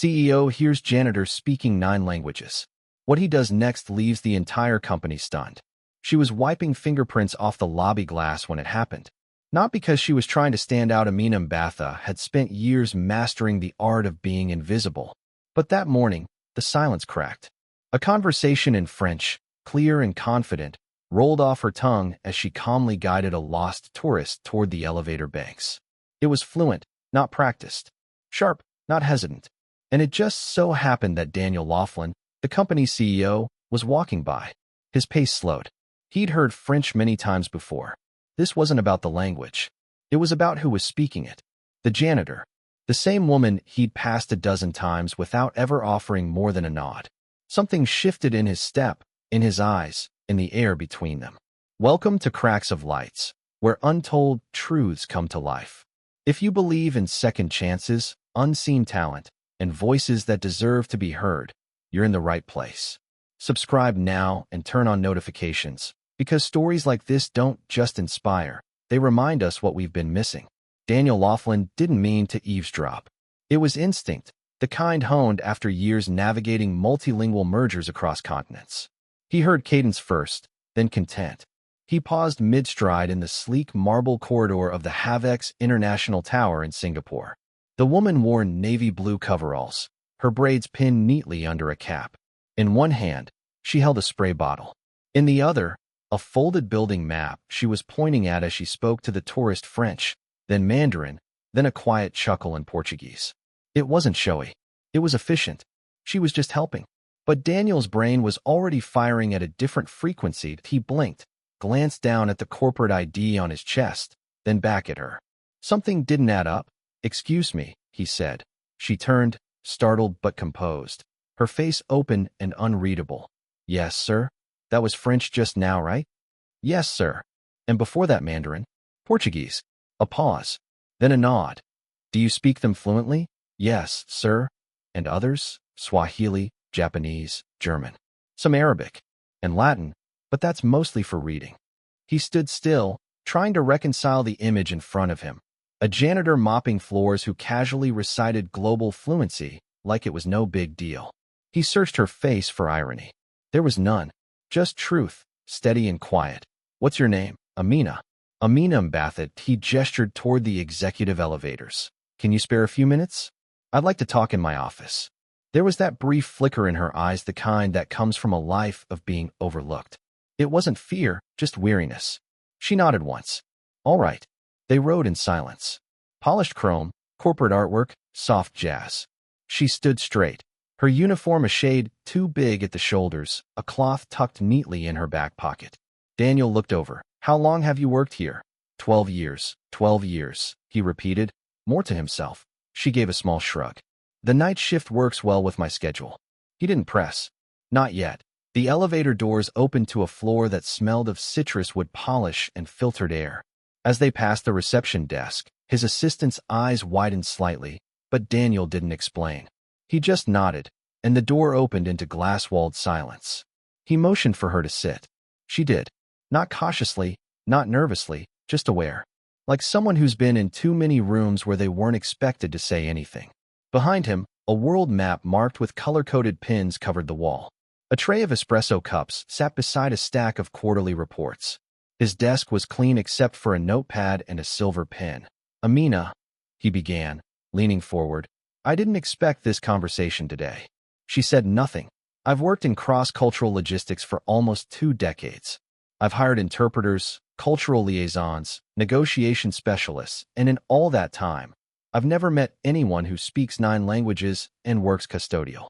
CEO hears janitor speaking 9 languages. What he does next leaves the entire company stunned. She was wiping fingerprints off the lobby glass when it happened. Not because she was trying to stand out. Amina Mbatha had spent years mastering the art of being invisible. But that morning, the silence cracked. A conversation in French, clear and confident, rolled off her tongue as she calmly guided a lost tourist toward the elevator banks. It was fluent, not practiced. Sharp, not hesitant. And it just so happened that Daniel Laughlin, the company's CEO, was walking by. His pace slowed. He'd heard French many times before. This wasn't about the language. It was about who was speaking it. The janitor. The same woman he'd passed a dozen times without ever offering more than a nod. Something shifted in his step, in his eyes, in the air between them. Welcome to Cracks of Lights, where untold truths come to life. If you believe in second chances, unseen talent, and voices that deserve to be heard, you're in the right place. Subscribe now and turn on notifications, because stories like this don't just inspire, they remind us what we've been missing. Daniel Laughlin didn't mean to eavesdrop. It was instinct, the kind honed after years navigating multilingual mergers across continents. He heard cadence first, then content. He paused mid-stride in the sleek marble corridor of the Havex International Tower in Singapore. The woman wore navy blue coveralls, her braids pinned neatly under a cap. In one hand, she held a spray bottle. In the other, a folded building map she was pointing at as she spoke to the tourist French, then Mandarin, then a quiet chuckle in Portuguese. It wasn't showy. It was efficient. She was just helping. But Daniel's brain was already firing at a different frequency. He blinked, glanced down at the corporate ID on his chest, then back at her. Something didn't add up. "Excuse me," he said. She turned, startled but composed, her face open and unreadable. "Yes, sir? That was French just now, right?" "Yes, sir." "And before that Mandarin?" "Portuguese." A pause, then a nod. "Do you speak them fluently?" "Yes, sir." "And others?" "Swahili, Japanese, German. Some Arabic. And Latin, but that's mostly for reading." He stood still, trying to reconcile the image in front of him. A janitor mopping floors who casually recited global fluency like it was no big deal. He searched her face for irony. There was none. Just truth, steady and quiet. "What's your name?" "Amina." "Amina Mbatha." He gestured toward the executive elevators. "Can you spare a few minutes? I'd like to talk in my office." There was that brief flicker in her eyes, the kind that comes from a life of being overlooked. It wasn't fear, just weariness. She nodded once. "All right." They rode in silence. Polished chrome, corporate artwork, soft jazz. She stood straight, her uniform a shade too big at the shoulders, a cloth tucked neatly in her back pocket. Daniel looked over. "How long have you worked here?" 12 years, 12 years, he repeated, more to himself. She gave a small shrug. "The night shift works well with my schedule." He didn't press. Not yet. The elevator doors opened to a floor that smelled of citrus wood polish and filtered air. As they passed the reception desk, his assistant's eyes widened slightly, but Daniel didn't explain. He just nodded, and the door opened into glass-walled silence. He motioned for her to sit. She did. Not cautiously, not nervously, just aware. Like someone who's been in too many rooms where they weren't expected to say anything. Behind him, a world map marked with color-coded pins covered the wall. A tray of espresso cups sat beside a stack of quarterly reports. His desk was clean except for a notepad and a silver pen. "Amina," he began, leaning forward. "I didn't expect this conversation today." She said nothing. "I've worked in cross-cultural logistics for almost 2 decades. I've hired interpreters, cultural liaisons, negotiation specialists, and in all that time, I've never met anyone who speaks 9 languages and works custodial."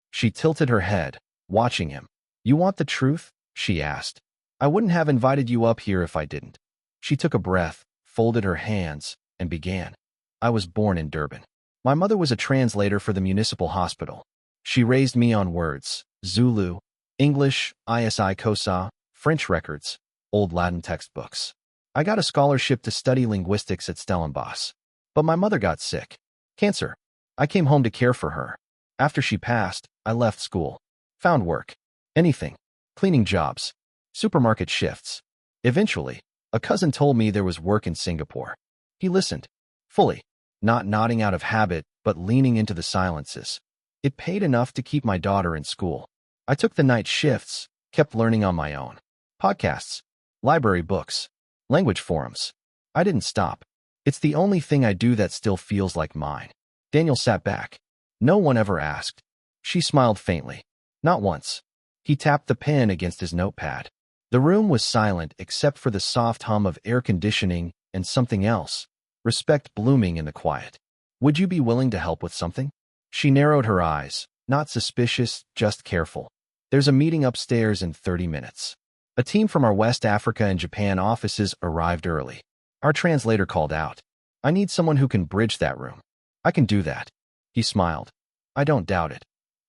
She tilted her head, watching him. "You want the truth?" she asked. "I wouldn't have invited you up here if I didn't." She took a breath, folded her hands, and began. "I was born in Durban. My mother was a translator for the municipal hospital. She raised me on words, Zulu, English, ISI Kosa, French records, old Latin textbooks. I got a scholarship to study linguistics at Stellenbosch. But my mother got sick. Cancer. I came home to care for her. After she passed, I left school. Found work. Anything. Cleaning jobs. Supermarket shifts. Eventually, a cousin told me there was work in Singapore. He listened. Fully. Not nodding out of habit, but leaning into the silences. It paid enough to keep my daughter in school. I took the night shifts, kept learning on my own. Podcasts, library books, language forums. I didn't stop. It's the only thing I do that still feels like mine. Daniel sat back. No one ever asked. She smiled faintly. Not once. He tapped the pen against his notepad. The room was silent except for the soft hum of air conditioning and something else. Respect blooming in the quiet. Would you be willing to help with something? She narrowed her eyes. Not suspicious, just careful. There's a meeting upstairs in 30 minutes. A team from our West Africa and Japan offices arrived early. Our translator called out. I need someone who can bridge that room. I can do that. He smiled. I don't doubt it.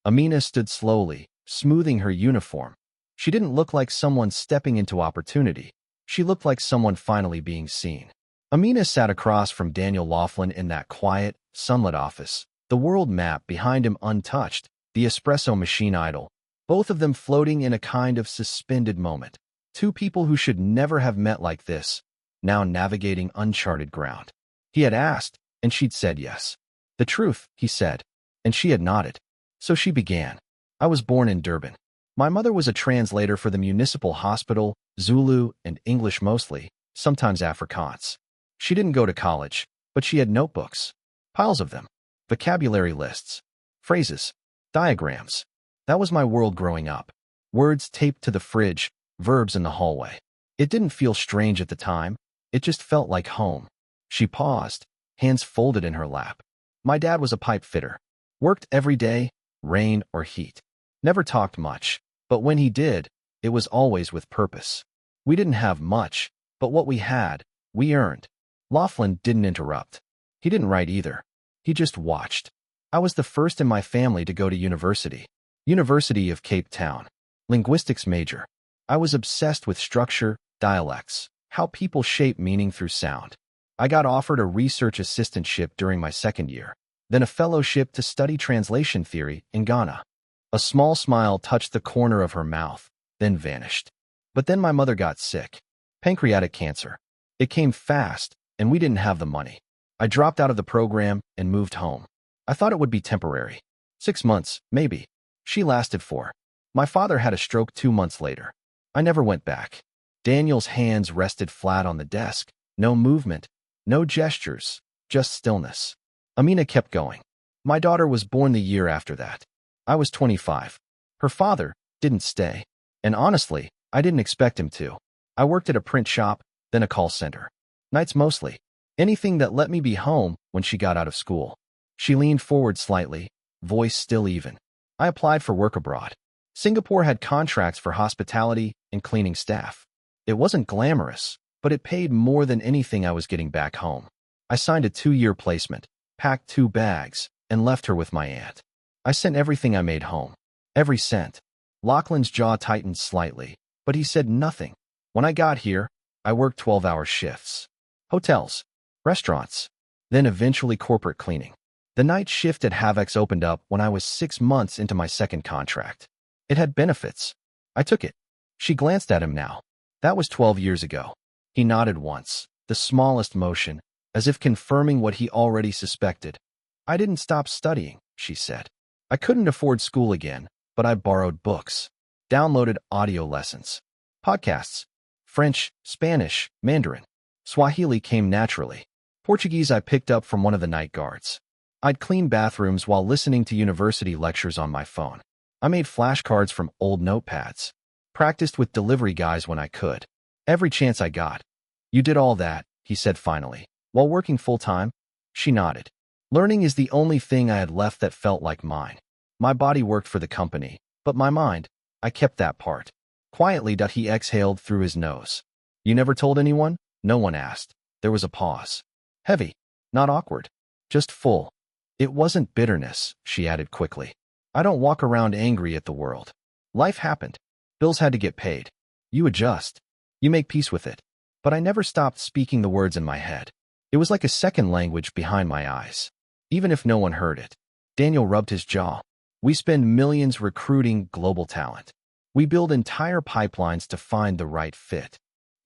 Amina stood slowly, smoothing her uniform. She didn't look like someone stepping into opportunity. She looked like someone finally being seen. Amina sat across from Daniel Laughlin in that quiet, sunlit office, the world map behind him untouched, the espresso machine idle, both of them floating in a kind of suspended moment. Two people who should never have met like this, now navigating uncharted ground. He had asked, and she'd said yes. The truth, he said, and she had nodded. So she began. I was born in Durban. My mother was a translator for the municipal hospital, Zulu and English mostly, sometimes Afrikaans. She didn't go to college, but she had notebooks. Piles of them. Vocabulary lists. Phrases. Diagrams. That was my world growing up. Words taped to the fridge, verbs in the hallway. It didn't feel strange at the time. It just felt like home. She paused, hands folded in her lap. My dad was a pipe fitter. Worked every day, rain or heat. Never talked much, but when he did, it was always with purpose. We didn't have much, but what we had, we earned. Laughlin didn't interrupt. He didn't write either. He just watched. I was the first in my family to go to university. University of Cape Town. Linguistics major. I was obsessed with structure, dialects, how people shape meaning through sound. I got offered a research assistantship during my second year, then a fellowship to study translation theory in Ghana. A small smile touched the corner of her mouth, then vanished. But then my mother got sick. Pancreatic cancer. It came fast, and we didn't have the money. I dropped out of the program and moved home. I thought it would be temporary. 6 months, maybe. She lasted 4. My father had a stroke 2 months later. I never went back. Daniel's hands rested flat on the desk. No movement, no gestures, just stillness. Amina kept going. My daughter was born the year after that. I was 25. Her father didn't stay. And honestly, I didn't expect him to. I worked at a print shop, then a call center. Nights mostly. Anything that let me be home when she got out of school. She leaned forward slightly, voice still even. I applied for work abroad. Singapore had contracts for hospitality and cleaning staff. It wasn't glamorous, but it paid more than anything I was getting back home. I signed a 2-year placement, packed 2 bags, and left her with my aunt. I sent everything I made home. Every cent. Laughlin's jaw tightened slightly, but he said nothing. When I got here, I worked 12-hour shifts. Hotels, restaurants, then eventually corporate cleaning. The night shift at Havex opened up when I was 6 months into my second contract. It had benefits. I took it. She glanced at him now. That was 12 years ago. He nodded once, the smallest motion, as if confirming what he already suspected. I didn't stop studying, she said. I couldn't afford school again, but I borrowed books, downloaded audio lessons, podcasts, French, Spanish, Mandarin. Swahili came naturally. Portuguese I picked up from one of the night guards. I'd clean bathrooms while listening to university lectures on my phone. I made flashcards from old notepads. Practiced with delivery guys when I could. Every chance I got. You did all that, he said finally, while working full-time? She nodded. Learning is the only thing I had left that felt like mine. My body worked for the company, but my mind, I kept that part. Quietly, he exhaled through his nose. You never told anyone? No one asked. There was a pause. Heavy, not awkward, just full. It wasn't bitterness, she added quickly. I don't walk around angry at the world. Life happened. Bills had to get paid. You adjust. You make peace with it. But I never stopped speaking the words in my head. It was like a second language behind my eyes, even if no one heard it. Daniel rubbed his jaw. We spend millions recruiting global talent. We build entire pipelines to find the right fit.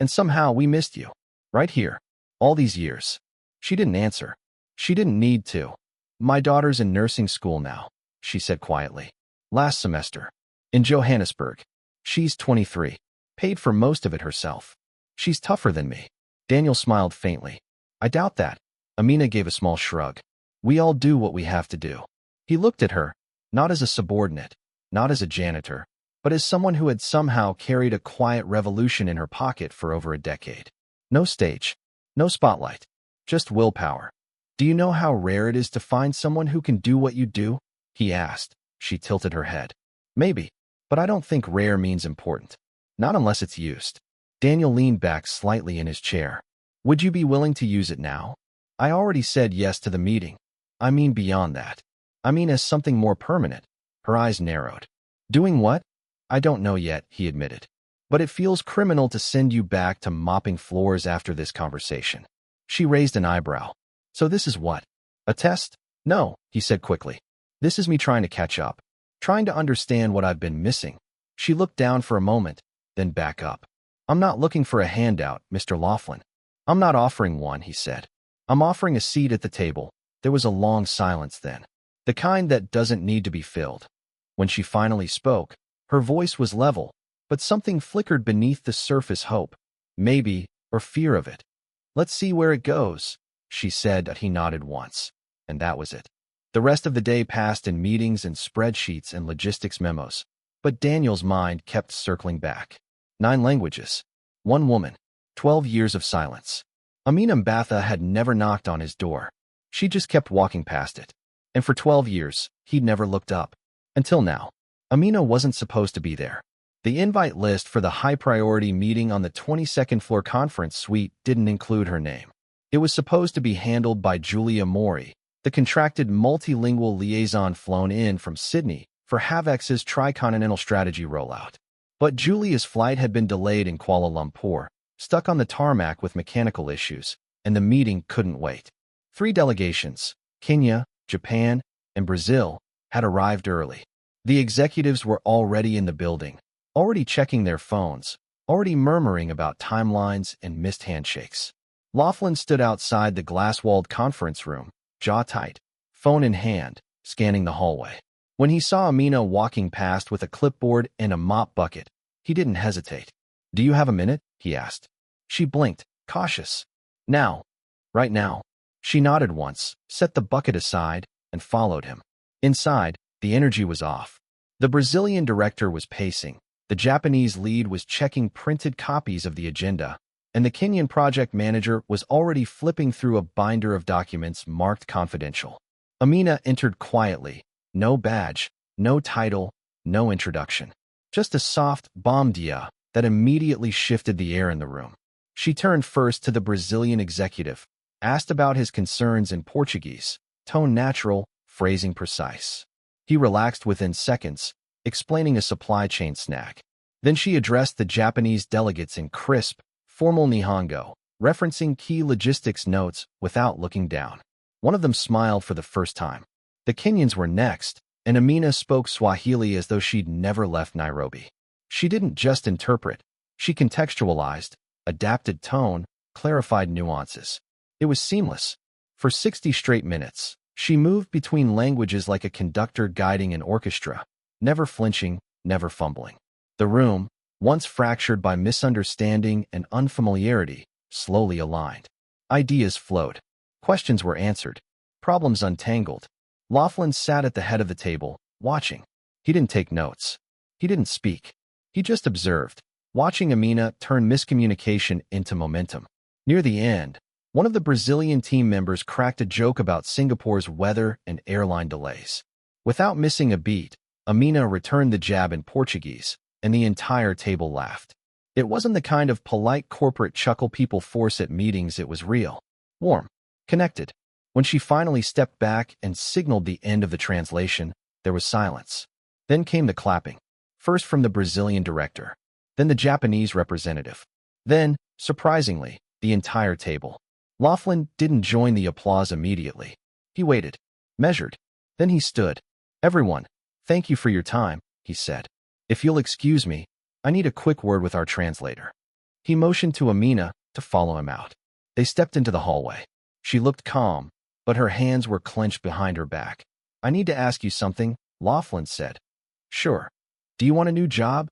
And somehow we missed you. Right here. All these years. She didn't answer. She didn't need to. My daughter's in nursing school now. she said quietly. Last semester. In Johannesburg. She's 23. Paid for most of it herself. She's tougher than me. Daniel smiled faintly. I doubt that. Amina gave a small shrug. We all do what we have to do. He looked at her, not as a subordinate, not as a janitor, but as someone who had somehow carried a quiet revolution in her pocket for over a decade. No stage, no spotlight, just willpower. Do you know how rare it is to find someone who can do what you do? He asked. She tilted her head. Maybe, but I don't think rare means important. Not unless it's used. Daniel leaned back slightly in his chair. Would you be willing to use it now? I already said yes to the meeting. I mean beyond that. I mean as something more permanent. Her eyes narrowed. Doing what? I don't know yet, he admitted. But it feels criminal to send you back to mopping floors after this conversation. She raised an eyebrow. So this is what? A test? No, he said quickly. This is me trying to catch up. Trying to understand what I've been missing. She looked down for a moment, then back up. I'm not looking for a handout, Mr. Laughlin. I'm not offering one, he said. I'm offering a seat at the table. There was a long silence then. The kind that doesn't need to be filled. When she finally spoke, her voice was level, but something flickered beneath the surface hope. Maybe, or fear of it. Let's see where it goes, she said. He nodded once. And that was it. The rest of the day passed in meetings and spreadsheets and logistics memos. But Daniel's mind kept circling back. 9 languages. 1 woman. 12 years of silence. Amina Mbatha had never knocked on his door. She just kept walking past it. And for 12 years, he'd never looked up. Until now. Amina wasn't supposed to be there. The invite list for the high-priority meeting on the 22nd floor conference suite didn't include her name. It was supposed to be handled by Julia Mori, the contracted multilingual liaison flown in from Sydney for Havex's tricontinental strategy rollout. But Julia's flight had been delayed in Kuala Lumpur, stuck on the tarmac with mechanical issues, and the meeting couldn't wait. 3 delegations, Kenya, Japan, and Brazil, had arrived early. The executives were already in the building, already checking their phones, already murmuring about timelines and missed handshakes. Laughlin stood outside the glass-walled conference room, jaw tight, phone in hand, scanning the hallway. When he saw Amina walking past with a clipboard and a mop bucket, he didn't hesitate. Do you have a minute? He asked. She blinked, cautious. Now. Right now. She nodded once, set the bucket aside, and followed him. Inside, the energy was off. The Brazilian director was pacing, the Japanese lead was checking printed copies of the agenda, and the Kenyan project manager was already flipping through a binder of documents marked confidential. Amina entered quietly, no badge, no title, no introduction. Just a soft bom dia that immediately shifted the air in the room. She turned first to the Brazilian executive, asked about his concerns in Portuguese, tone natural, phrasing precise. He relaxed within seconds, explaining a supply chain snag. Then she addressed the Japanese delegates in crisp, formal Nihongo, referencing key logistics notes without looking down. One of them smiled for the first time. The Kenyans were next, and Amina spoke Swahili as though she'd never left Nairobi. She didn't just interpret, she contextualized, adapted tone, clarified nuances. It was seamless. For 60 straight minutes, she moved between languages like a conductor guiding an orchestra, never flinching, never fumbling. The room, once fractured by misunderstanding and unfamiliarity, slowly aligned. Ideas flowed. Questions were answered. Problems untangled. Laughlin sat at the head of the table, watching. He didn't take notes. He didn't speak. He just observed, watching Amina turn miscommunication into momentum. Near the end, one of the Brazilian team members cracked a joke about Singapore's weather and airline delays. Without missing a beat, Amina returned the jab in Portuguese, and the entire table laughed. It wasn't the kind of polite corporate chuckle people force at meetings. It was real, warm, connected. When she finally stepped back and signaled the end of the translation, there was silence. Then came the clapping, first from the Brazilian director, then the Japanese representative. Then, surprisingly, the entire table. Laughlin didn't join the applause immediately. He waited, measured. Then he stood. Everyone, thank you for your time, he said. If you'll excuse me, I need a quick word with our translator. He motioned to Amina to follow him out. They stepped into the hallway. She looked calm, but her hands were clenched behind her back. I need to ask you something, Laughlin said. Sure. Do you want a new job?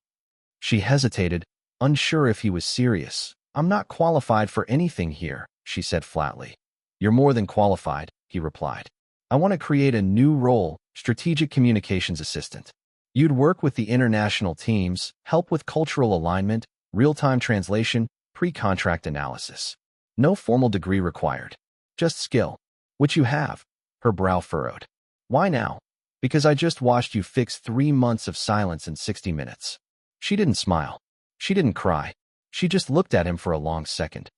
She hesitated, unsure if he was serious. I'm not qualified for anything here, she said flatly. You're more than qualified, he replied. I want to create a new role, strategic communications assistant. You'd work with the international teams, help with cultural alignment, real-time translation, pre-contract analysis. No formal degree required. Just skill. Which you have. Her brow furrowed. Why now? Because I just watched you fix 3 months of silence in 60 minutes. She didn't smile. She didn't cry. She just looked at him for a long second.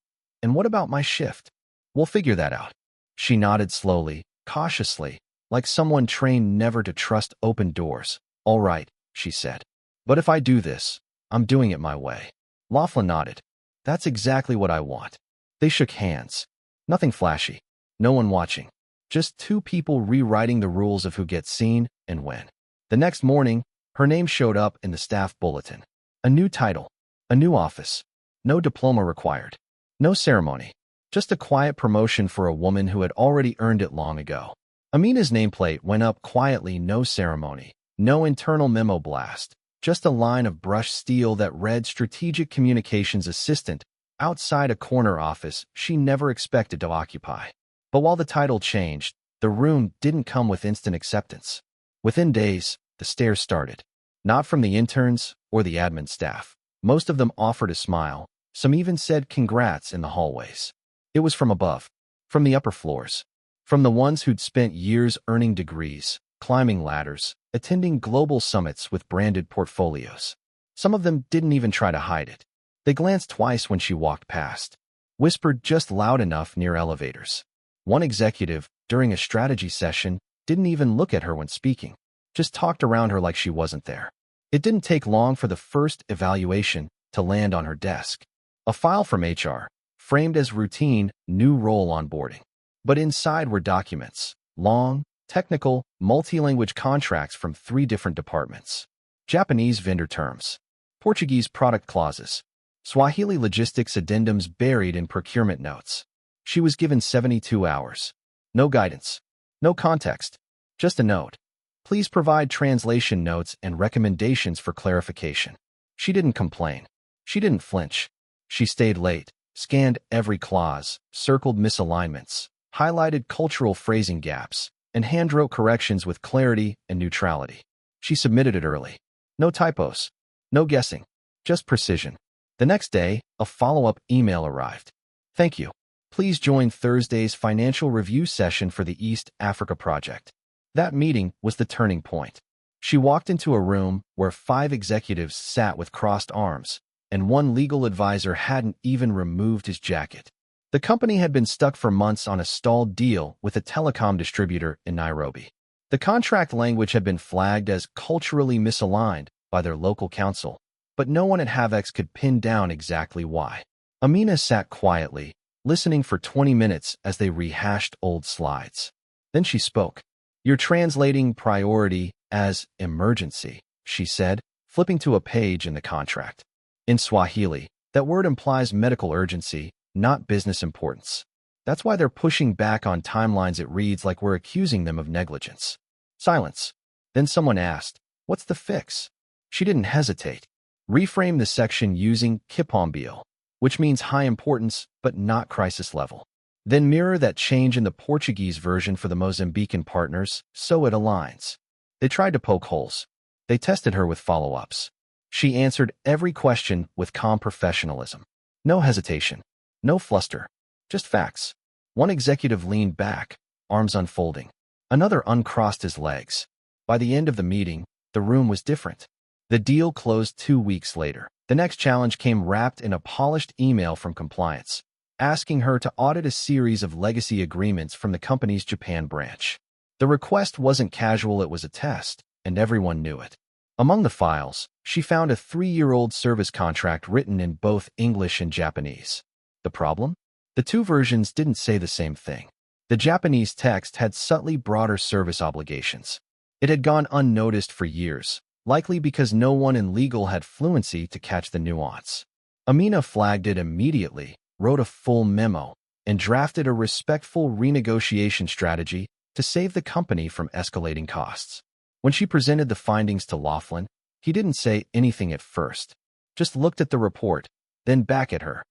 And what about my shift? We'll figure that out. She nodded slowly, cautiously, like someone trained never to trust open doors. All right, she said. But if I do this, I'm doing it my way. Laughlin nodded. That's exactly what I want. They shook hands. Nothing flashy. No one watching. Just two people rewriting the rules of who gets seen and when. The next morning, her name showed up in the staff bulletin. A new title. A new office. No diploma required. No ceremony. Just a quiet promotion for a woman who had already earned it long ago. Amina's nameplate went up quietly, no ceremony. No internal memo blast. Just a line of brushed steel that read Strategic Communications Assistant outside a corner office she never expected to occupy. But while the title changed, the room didn't come with instant acceptance. Within days, the stares started. Not from the interns or the admin staff. Most of them offered a smile. Some even said congrats in the hallways. It was from above, from the upper floors, from the ones who'd spent years earning degrees, climbing ladders, attending global summits with branded portfolios. Some of them didn't even try to hide it. They glanced twice when she walked past, whispered just loud enough near elevators. One executive, during a strategy session, didn't even look at her when speaking, just talked around her like she wasn't there. It didn't take long for the first evaluation to land on her desk. A file from HR, framed as routine, new role onboarding. But inside were documents, long, technical, multi-language contracts from 3 different departments. Japanese vendor terms, Portuguese product clauses, Swahili logistics addendums buried in procurement notes. She was given 72 hours. No guidance. No context. Just a note. Please provide translation notes and recommendations for clarification. She didn't complain. She didn't flinch. She stayed late, scanned every clause, circled misalignments, highlighted cultural phrasing gaps, and hand-wrote corrections with clarity and neutrality. She submitted it early. No typos. No guessing. Just precision. The next day, a follow-up email arrived. Thank you. Please join Thursday's financial review session for the East Africa project. That meeting was the turning point. She walked into a room where 5 executives sat with crossed arms, and one legal advisor hadn't even removed his jacket. The company had been stuck for months on a stalled deal with a telecom distributor in Nairobi. The contract language had been flagged as culturally misaligned by their local council, but no one at Havex could pin down exactly why. Amina sat quietly, listening for 20 minutes as they rehashed old slides. Then she spoke. You're translating priority as emergency, she said, flipping to a page in the contract. In Swahili, that word implies medical urgency, not business importance. That's why they're pushing back on timelines. It reads like we're accusing them of negligence. Silence. Then someone asked, what's the fix? She didn't hesitate. Reframe the section using kipaumbele, which means high importance but not crisis level. Then mirror that change in the Portuguese version for the Mozambican partners so it aligns. They tried to poke holes. They tested her with follow-ups. She answered every question with calm professionalism. No hesitation. No fluster. Just facts. One executive leaned back, arms unfolding. Another uncrossed his legs. By the end of the meeting, the room was different. The deal closed 2 weeks later. The next challenge came wrapped in a polished email from compliance, asking her to audit a series of legacy agreements from the company's Japan branch. The request wasn't casual, it was a test, and everyone knew it. Among the files, she found a 3-year-old service contract written in both English and Japanese. The problem? The 2 versions didn't say the same thing. The Japanese text had subtly broader service obligations. It had gone unnoticed for years, likely because no one in legal had fluency to catch the nuance. Amina flagged it immediately, wrote a full memo, and drafted a respectful renegotiation strategy to save the company from escalating costs. When she presented the findings to Laughlin, he didn't say anything at first, just looked at the report, then back at her.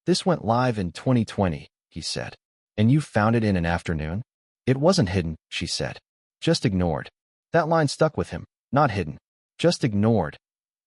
"This went live in 2020, he said. "And you found it in an afternoon?" "It wasn't hidden," she said. "Just ignored." That line stuck with him. Not hidden. Just ignored.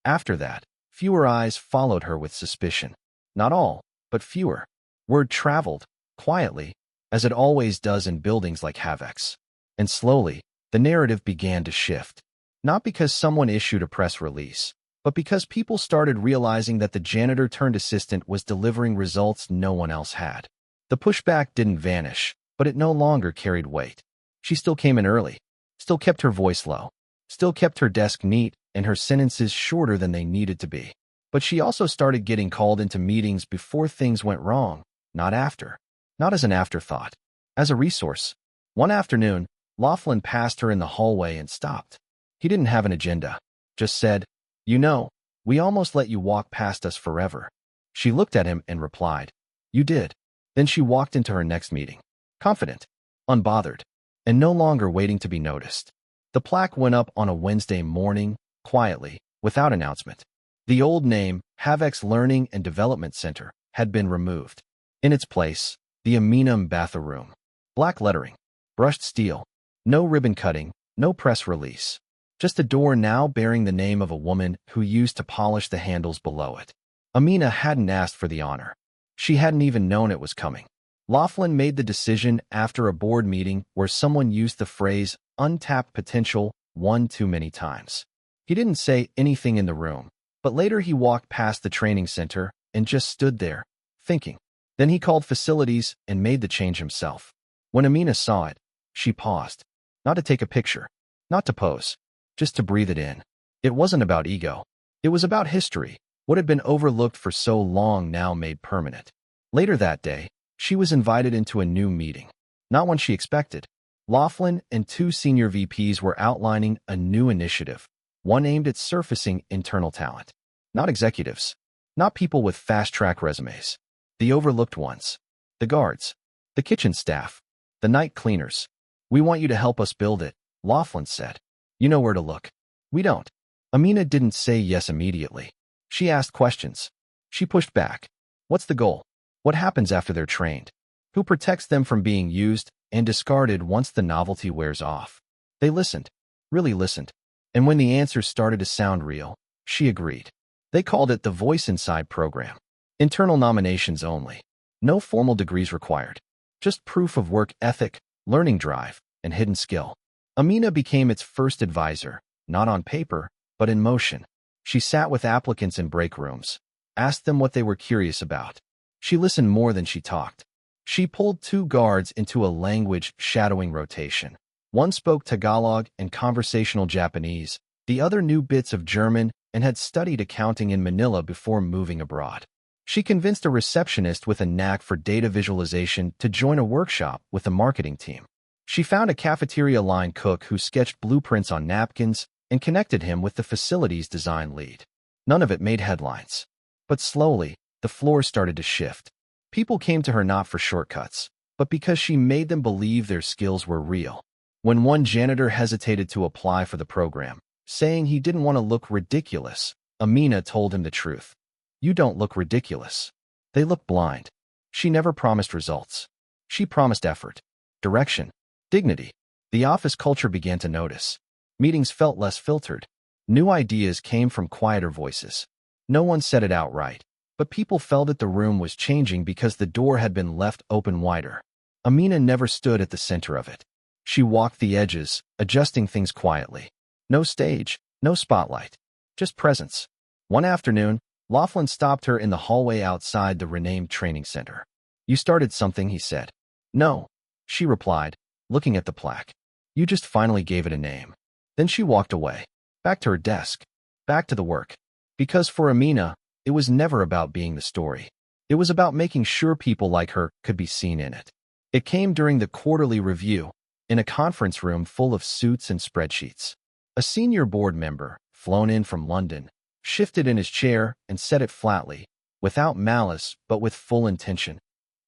After that, fewer eyes followed her with suspicion. Not all, but fewer. Word traveled, quietly, as it always does in buildings like Havek's. And slowly, the narrative began to shift. Not because someone issued a press release, but because people started realizing that the janitor-turned-assistant was delivering results no one else had. The pushback didn't vanish, but it no longer carried weight. She still came in early, still kept her voice low, still kept her desk neat and her sentences shorter than they needed to be. But she also started getting called into meetings before things went wrong, not after. Not as an afterthought. As a resource. One afternoon, Laughlin passed her in the hallway and stopped. He didn't have an agenda. Just said, "You know, we almost let you walk past us forever." She looked at him and replied, "You did." Then she walked into her next meeting. Confident, unbothered, and no longer waiting to be noticed. The plaque went up on a Wednesday morning, quietly, without announcement. The old name, Havek's Learning and Development Center, had been removed. In its place, the Amina Mbatha Room. Black lettering, brushed steel, no ribbon cutting, no press release. Just a door now bearing the name of a woman who used to polish the handles below it. Amina hadn't asked for the honor. She hadn't even known it was coming. Laughlin made the decision after a board meeting where someone used the phrase untapped potential one too many times. He didn't say anything in the room, but later he walked past the training center and just stood there, thinking. Then he called facilities and made the change himself. When Amina saw it, she paused. Not to take a picture, not to pose, just to breathe it in. It wasn't about ego. It was about history. What had been overlooked for so long now made permanent. Later that day, she was invited into a new meeting. Not one she expected. Laughlin and two senior VPs were outlining a new initiative, one aimed at surfacing internal talent. Not executives. Not people with fast-track resumes. The overlooked ones. The guards. The kitchen staff. The night cleaners. "We want you to help us build it," Laughlin said. "You know where to look." "We don't." Amina didn't say yes immediately. She asked questions. She pushed back. What's the goal? What happens after they're trained? Who protects them from being used and discarded once the novelty wears off? They listened. Really listened. And when the answers started to sound real, she agreed. They called it the Voice Inside program. Internal nominations only. No formal degrees required. Just proof of work ethic, learning drive, and hidden skill. Amina became its first advisor, not on paper, but in motion. She sat with applicants in break rooms, asked them what they were curious about. She listened more than she talked. She pulled two guards into a language shadowing rotation. One spoke Tagalog and conversational Japanese, the other knew bits of German and had studied accounting in Manila before moving abroad. She convinced a receptionist with a knack for data visualization to join a workshop with the marketing team. She found a cafeteria line cook who sketched blueprints on napkins and connected him with the facilities design lead. None of it made headlines. But slowly, the floor started to shift. People came to her not for shortcuts, but because she made them believe their skills were real. When one janitor hesitated to apply for the program, saying he didn't want to look ridiculous, Amina told him the truth. "You don't look ridiculous. They look blind." She never promised results. She promised effort, direction, dignity. The office culture began to notice. Meetings felt less filtered. New ideas came from quieter voices. No one said it outright, but people felt that the room was changing because the door had been left open wider. Amina never stood at the center of it. She walked the edges, adjusting things quietly. No stage, no spotlight, just presence. One afternoon, Laughlin stopped her in the hallway outside the renamed training center. "You started something," he said. "No," she replied, looking at the plaque. "You just finally gave it a name." Then she walked away, back to her desk, back to the work. Because for Amina, it was never about being the story. It was about making sure people like her could be seen in it. It came during the quarterly review, in a conference room full of suits and spreadsheets. A senior board member, flown in from London, shifted in his chair and said it flatly, without malice but with full intention.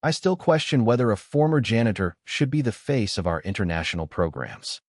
"I still question whether a former janitor should be the face of our international programs."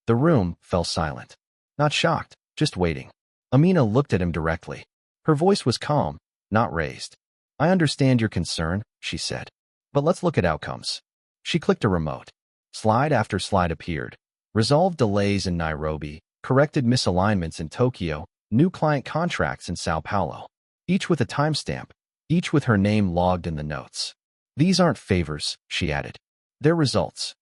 The room fell silent. Not shocked, just waiting. Amina looked at him directly. Her voice was calm, not raised. I understand your concern, she said. But let's look at outcomes. She clicked a remote. Slide after slide appeared. Resolved delays in Nairobi, corrected misalignments in Tokyo, new client contracts in Sao Paulo. Each with a timestamp, each with her name logged in the notes. These aren't favors, she added. They're results.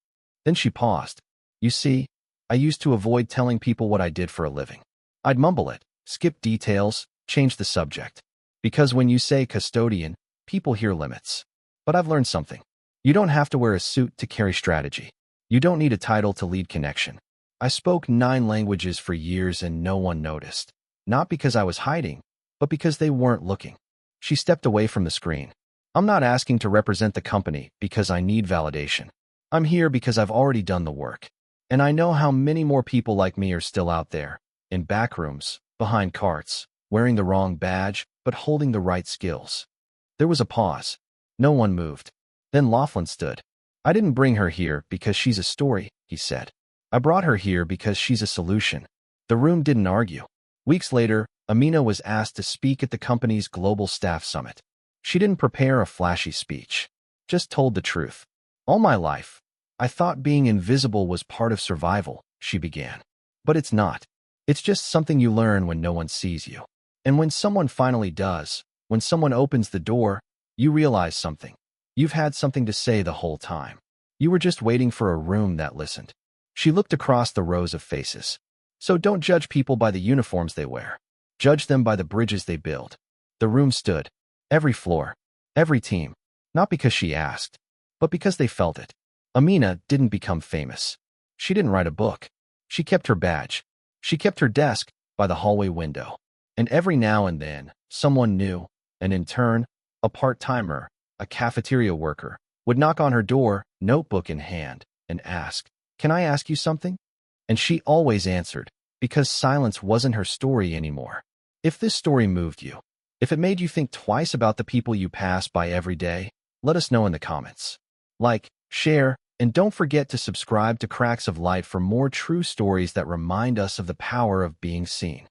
Then she paused. You see, I used to avoid telling people what I did for a living. I'd mumble it, skip details, change the subject. Because when you say custodian, people hear limits. But I've learned something. You don't have to wear a suit to carry strategy. You don't need a title to lead connection. I spoke 9 languages for years and no one noticed. Not because I was hiding, but because they weren't looking. She stepped away from the screen. I'm not asking to represent the company because I need validation. I'm here because I've already done the work. And I know how many more people like me are still out there, in back rooms, behind carts, wearing the wrong badge, but holding the right skills. There was a pause. No one moved. Then Laughlin stood. I didn't bring her here because she's a story, he said. I brought her here because she's a solution. The room didn't argue. Weeks later, Amina was asked to speak at the company's Global Staff Summit. She didn't prepare a flashy speech, just told the truth. All my life, I thought being invisible was part of survival, she began. But it's not. It's just something you learn when no one sees you. And when someone finally does, when someone opens the door, you realize something. You've had something to say the whole time. You were just waiting for a room that listened. She looked across the rows of faces. So don't judge people by the uniforms they wear. Judge them by the bridges they build. The room stood. Every floor. Every team. Not because she asked, but because they felt it. Amina didn't become famous. She didn't write a book. She kept her badge. She kept her desk by the hallway window. And every now and then, someone new, an intern, a part-timer, a cafeteria worker, would knock on her door, notebook in hand, and ask, "Can I ask you something?" And she always answered, because silence wasn't her story anymore. If this story moved you, if it made you think twice about the people you pass by every day, let us know in the comments. Like, share, and don't forget to subscribe to Cracks of Light for more true stories that remind us of the power of being seen.